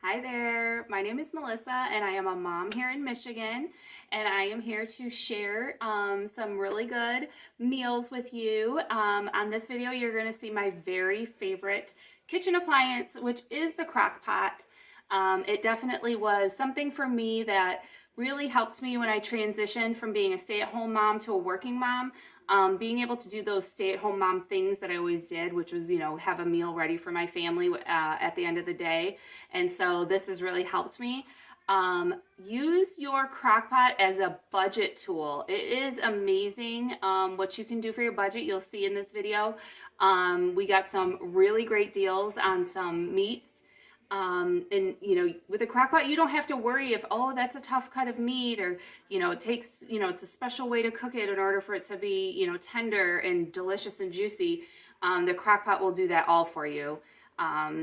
Hi there, my name is Melissa and I am a mom here in Michigan, and I am here to share some really good meals with you. On this video you're going to see my very favorite kitchen appliance, which is the crock pot. It definitely was something for me that really helped me when I transitioned from being a stay-at-home mom to a working mom. Being able to do those stay-at-home mom things that I always did, which was, have a meal ready for my family at the end of the day. And so this has really helped me. Use your crock pot as a budget tool. It is amazing what you can do for your budget. You'll see in this video. We got some really great deals on some meats. And with a crock pot, you don't have to worry if, oh, that's a tough cut of meat, or, it takes, it's a special way to cook it in order for it to be, tender and delicious and juicy. The crock pot will do that all for you.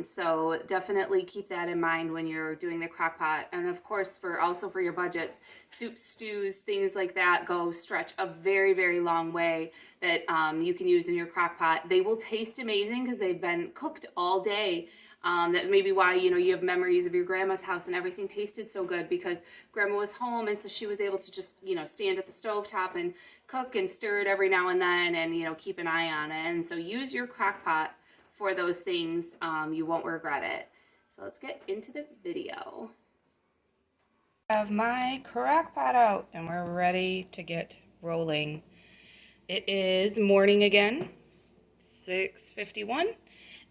So definitely keep that in mind when you're doing the crock pot. And of course, also for your budgets, soups, stews, things like that stretch a very, very long way that you can use in your crock pot. They will taste amazing because they've been cooked all day. That may be why, you have memories of your grandma's house and everything tasted so good, because grandma was home and so she was able to just, stand at the stovetop and cook and stir it every now and then and, keep an eye on it. And so use your crock pot for those things. You won't regret it. So let's get into the video. I have my crock pot out and we're ready to get rolling. It is morning again, 6:51.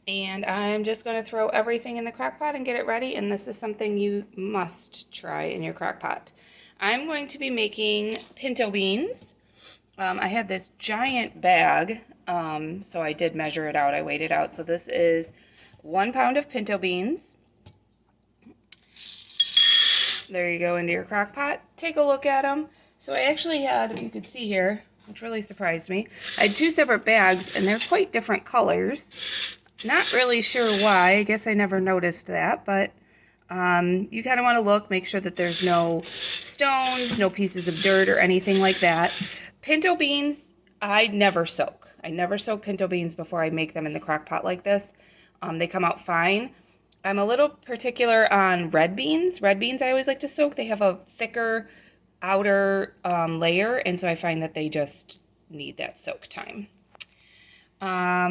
And I'm just going to throw everything in the crock pot and get it ready. And this is something you must try in your crock pot. I'm going to be making pinto beans. I had this giant bag, so I did measure it out. I weighed it out. So this is 1 pound of pinto beans. There you go, into your crock pot. Take a look at them. So I actually had, if you could see here, which really surprised me, I had 2 separate bags and they're quite different colors. Not really sure why. I guess I never noticed that, but you kind of want to look, make sure that there's no stones, no pieces of dirt or anything like that. Pinto beans, I never soak. I never soak pinto beans before I make them in the crock pot like this. They come out fine. I'm a little particular on red beans. Red beans I always like to soak. They have a thicker outer layer, and so I find that they just need that soak time.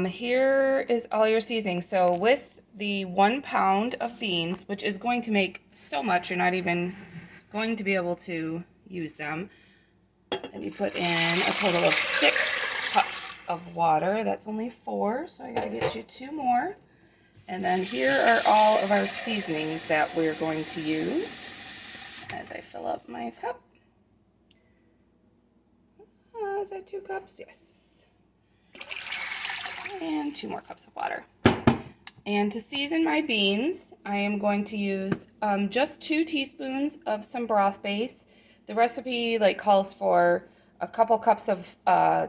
Here is all your seasoning. So with the 1 pound of beans, which is going to make so much, you're not even going to be able to use them. And you put in a total of 6 cups of water. That's only 4, so I gotta get you 2 more. And then here are all of our seasonings that we're going to use as I fill up my cup. Is that 2 cups? Yes. And 2 more cups of water. And to season my beans, I am going to use just 2 teaspoons of some broth base. The recipe calls for a couple cups of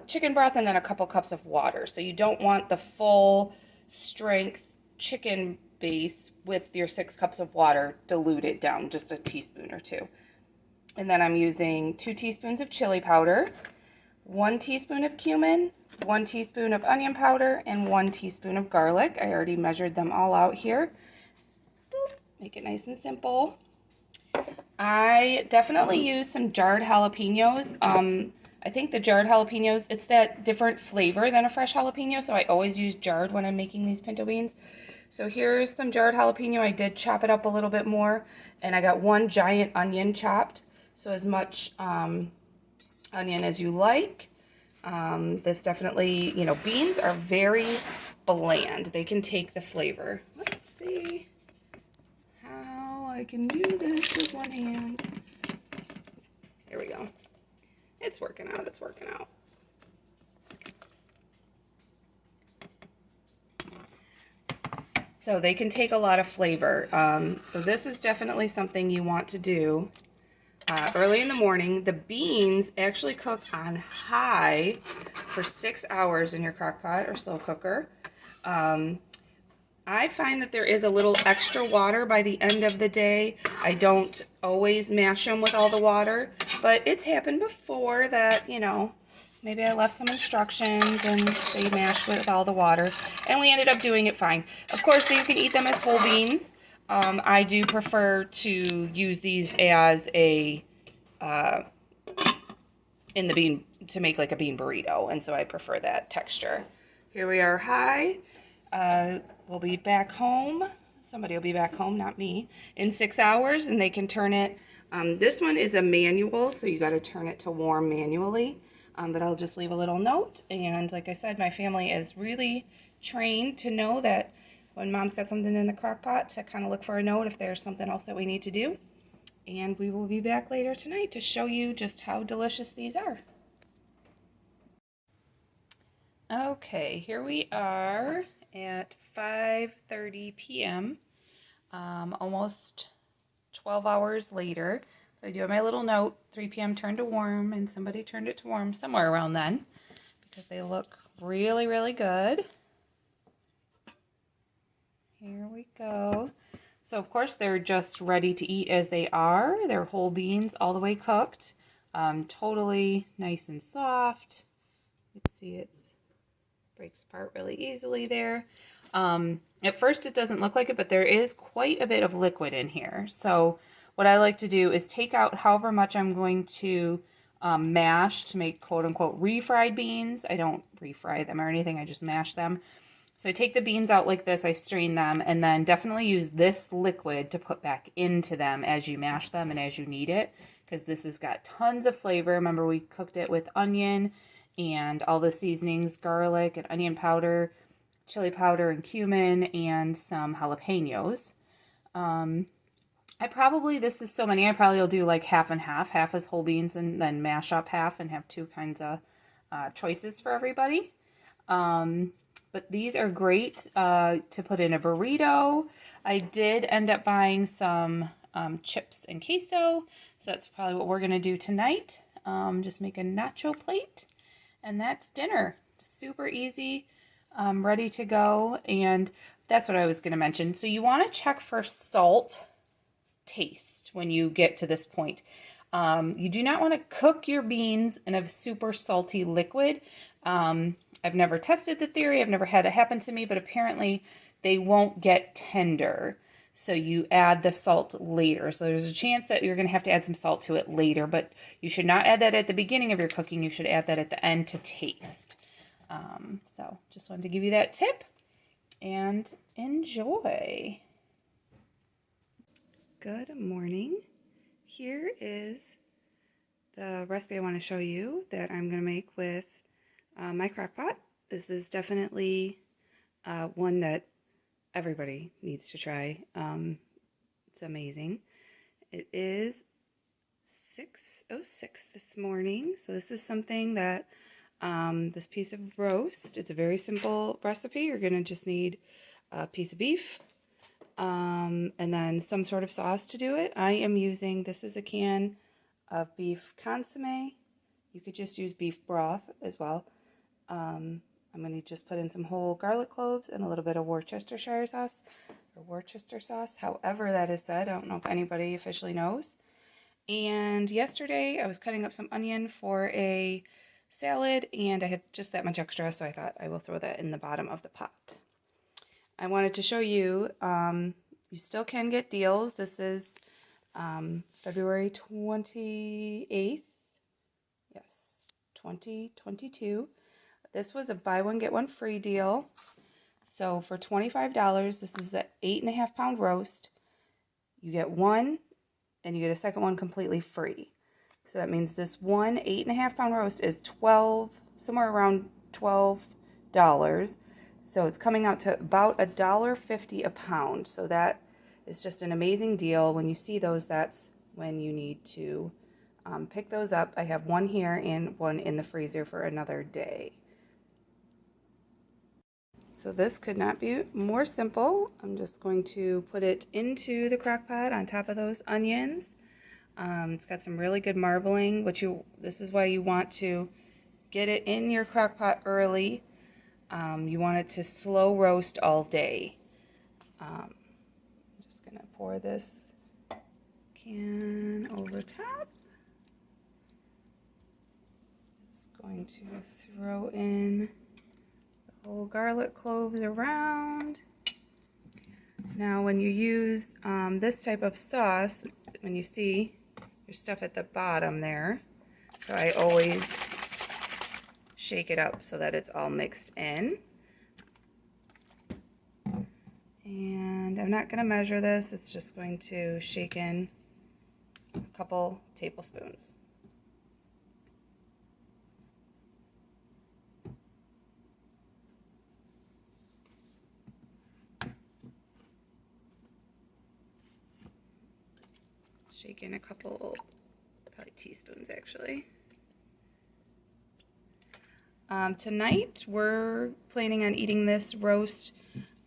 chicken broth and then a couple cups of water. So you don't want the full strength chicken base with your 6 cups of water. Dilute it down just a teaspoon or 2. And then I'm using 2 teaspoons of chili powder, 1 teaspoon of cumin, 1 teaspoon of onion powder, and 1 teaspoon of garlic. I already measured them all out here. Boop. Make it nice and simple. I definitely use some jarred jalapenos. I think the jarred jalapenos, it's that different flavor than a fresh jalapeno, so I always use jarred when I'm making these pinto beans. So here's some jarred jalapeno. I did chop it up a little bit more, and I got 1 giant onion chopped, so as much onion as you like. This definitely, beans are very bland. They can take the flavor. Let's see how I can do this with 1 hand. Here we go. It's working out. It's working out. So they can take a lot of flavor. So this is definitely something you want to do early in the morning. The beans actually cook on high for 6 hours in your crock pot or slow cooker. I find that there is a little extra water by the end of the day. I don't always mash them with all the water, but it's happened before that, maybe I left some instructions and they mashed with all the water, and we ended up doing it fine. Of course, you can eat them as whole beans. I do prefer to use these as a in the bean to make like a bean burrito, and so I prefer that texture. Here we are high. We'll be back home. Somebody will be back home, not me, in 6 hours, and they can turn it. This one is a manual, so you got to turn it to warm manually. But I'll just leave a little note. And like I said, my family is really trained to know that when mom's got something in the crock pot to kind of look for a note if there's something else that we need to do. And we will be back later tonight to show you just how delicious these are. Okay, here we are at 5:30 p.m. Almost 12 hours later. So I do have my little note, 3 p.m. turned to warm, and somebody turned it to warm somewhere around then because they look really, really good. Here we go. So of course they're just ready to eat as they are. They're whole beans all the way cooked. Totally nice and soft. You can see it breaks apart really easily there. At first it doesn't look like it, but there is quite a bit of liquid in here. So what I like to do is take out however much I'm going to mash to make quote unquote refried beans. I don't refry them or anything, I just mash them. So I take the beans out like this, I strain them, and then definitely use this liquid to put back into them as you mash them and as you need it, because this has got tons of flavor. Remember, we cooked it with onion and all the seasonings, garlic and onion powder, chili powder and cumin, and some jalapenos. This is so many, I probably will do like half and half as whole beans and then mash up half and have two kinds of choices for everybody. But these are great to put in a burrito. I did end up buying some chips and queso, so that's probably what we're going to do tonight. Just make a nacho plate, and that's dinner. Super easy, ready to go, and that's what I was going to mention. So you want to check for salt taste when you get to this point. You do not want to cook your beans in a super salty liquid. I've never tested the theory. I've never had it happen to me, but apparently they won't get tender. So you add the salt later. So there's a chance that you're going to have to add some salt to it later, but you should not add that at the beginning of your cooking. You should add that at the end to taste. So just wanted to give you that tip, and enjoy. Good morning. Here is the recipe I want to show you that I'm going to make with my crock pot. This is definitely one that everybody needs to try. It's amazing. It is 6:06 this morning. So this is something that this piece of roast, it's a very simple recipe. You're going to just need a piece of beef and then some sort of sauce to do it. I am using, this is a can of beef consomme. You could just use beef broth as well. I'm going to just put in some whole garlic cloves and a little bit of Worcestershire sauce, or Worcester sauce, however that is said. I don't know if anybody officially knows. And yesterday I was cutting up some onion for a salad, and I had just that much extra, so I thought I will throw that in the bottom of the pot. I wanted to show you, you still can get deals. This is February 28th. Yes, 2022. This was a buy one, get one free deal. So for $25, this is an 8.5 pound roast. You get one, and you get a second one completely free. So that means this one 8.5 pound roast is somewhere around $12. So it's coming out to about $1.50 a pound. So that is just an amazing deal. When you see those, that's when you need to pick those up. I have one here and one in the freezer for another day. So this could not be more simple. I'm just going to put it into the crock pot on top of those onions. It's got some really good marbling, this is why you want to get it in your crock pot early. You want it to slow roast all day. I'm just going to pour this can over top. Just going to throw in the whole garlic cloves around. Now when you use this type of sauce, when you see your stuff at the bottom there, so I always shake it up so that it's all mixed in. And I'm not going to measure this, it's just going to shake in a couple tablespoons. Shake in a couple, probably teaspoons actually. Tonight we're planning on eating this roast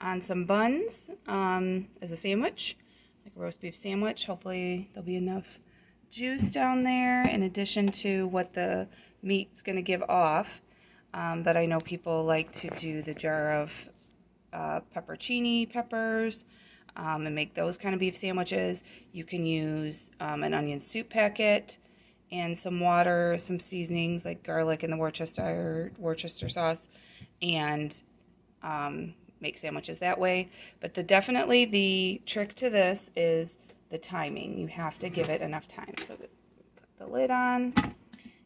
on some buns as a sandwich, like a roast beef sandwich. Hopefully there'll be enough juice down there in addition to what the meat's going to give off. But I know people like to do the jar of pepperoncini peppers and make those kind of beef sandwiches. You can use an onion soup packet and some water, some seasonings like garlic and the Worcester sauce, and make sandwiches that way. But definitely the trick to this is the timing. You have to give it enough time. So put the lid on.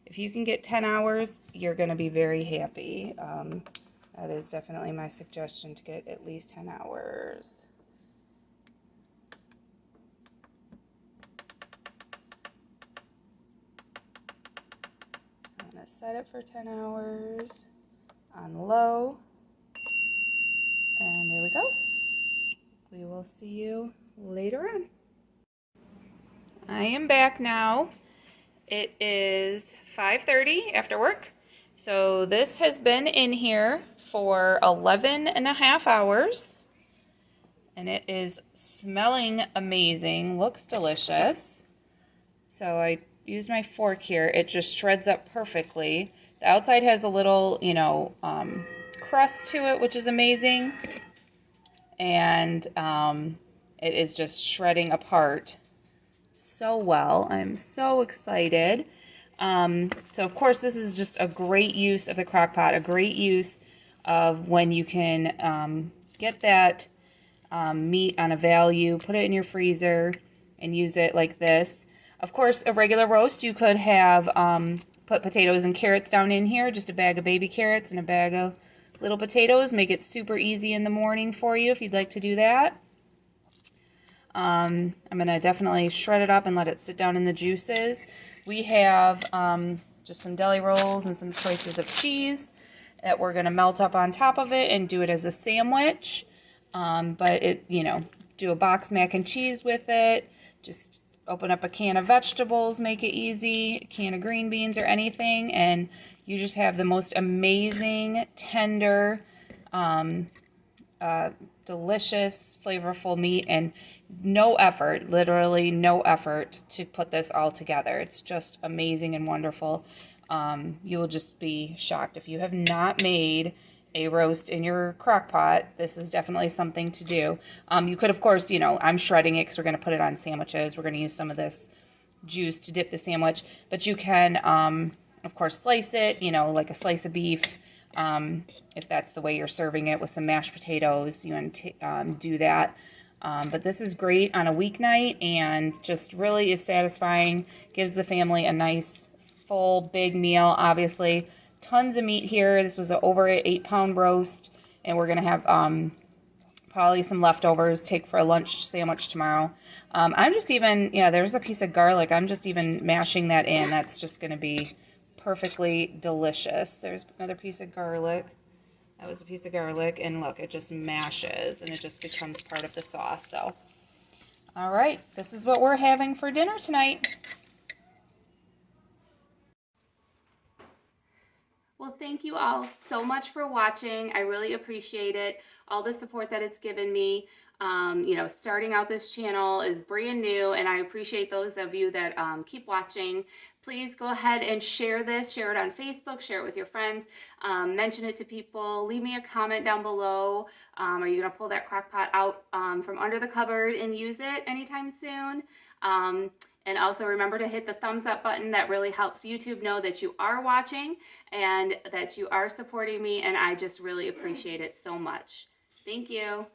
If you can get 10 hours, you're going to be very happy. That is definitely my suggestion, to get at least 10 hours. I'm going to set it for 10 hours on low. And there we go. We will see you later on. I am back now. It is 5:30 after work. So this has been in here for 11 and a half hours. And it is smelling amazing. Looks delicious. So I used my fork here. It just shreds up perfectly. The outside has a little, crust to it, which is amazing. And it is just shredding apart so well. I'm so excited. So of course this is just a great use of the crock pot, a great use of when you can get that meat on a value, put it in your freezer and use it like this. Of course, a regular roast, you could have put potatoes and carrots down in here, just a bag of baby carrots and a bag of little potatoes. Make it super easy in the morning for you if you'd like to do that. I'm going to definitely shred it up and let it sit down in the juices. We have just some deli rolls and some choices of cheese that we're going to melt up on top of it and do it as a sandwich. But do a box mac and cheese with it. Just open up a can of vegetables, make it easy, a can of green beans or anything, and you just have the most amazing, tender, delicious, flavorful meat, and no effort, literally no effort to put this all together. It's just amazing and wonderful. You will just be shocked. If you have not made a roast in your crock pot, this is definitely something to do. You could, of course, I'm shredding it because we're going to put it on sandwiches. We're going to use some of this juice to dip the sandwich, but you can, of course, slice it, like a slice of beef. If that's the way you're serving it with some mashed potatoes, you want to do that. But this is great on a weeknight and just really is satisfying. Gives the family a nice, full, big meal. Obviously, tons of meat here. This was an over 8-pound roast, and we're going to have probably some leftovers, take for a lunch sandwich tomorrow. I'm just even, there's a piece of garlic. I'm just even mashing that in. That's just going to be perfectly delicious. There's another piece of garlic. That was a piece of garlic, and look, it just mashes and it just becomes part of the sauce. So, all right, this is what we're having for dinner tonight. Well, thank you all so much for watching. I really appreciate it. All the support that it's given me. Starting out this channel is brand new, and I appreciate those of you that keep watching. Please go ahead and share this. Share it on Facebook. Share it with your friends. Mention it to people. Leave me a comment down below. Are you going to pull that crock pot out from under the cupboard and use it anytime soon? And also remember to hit the thumbs up button. That really helps YouTube know that you are watching and that you are supporting me, and I just really appreciate it so much. Thank you.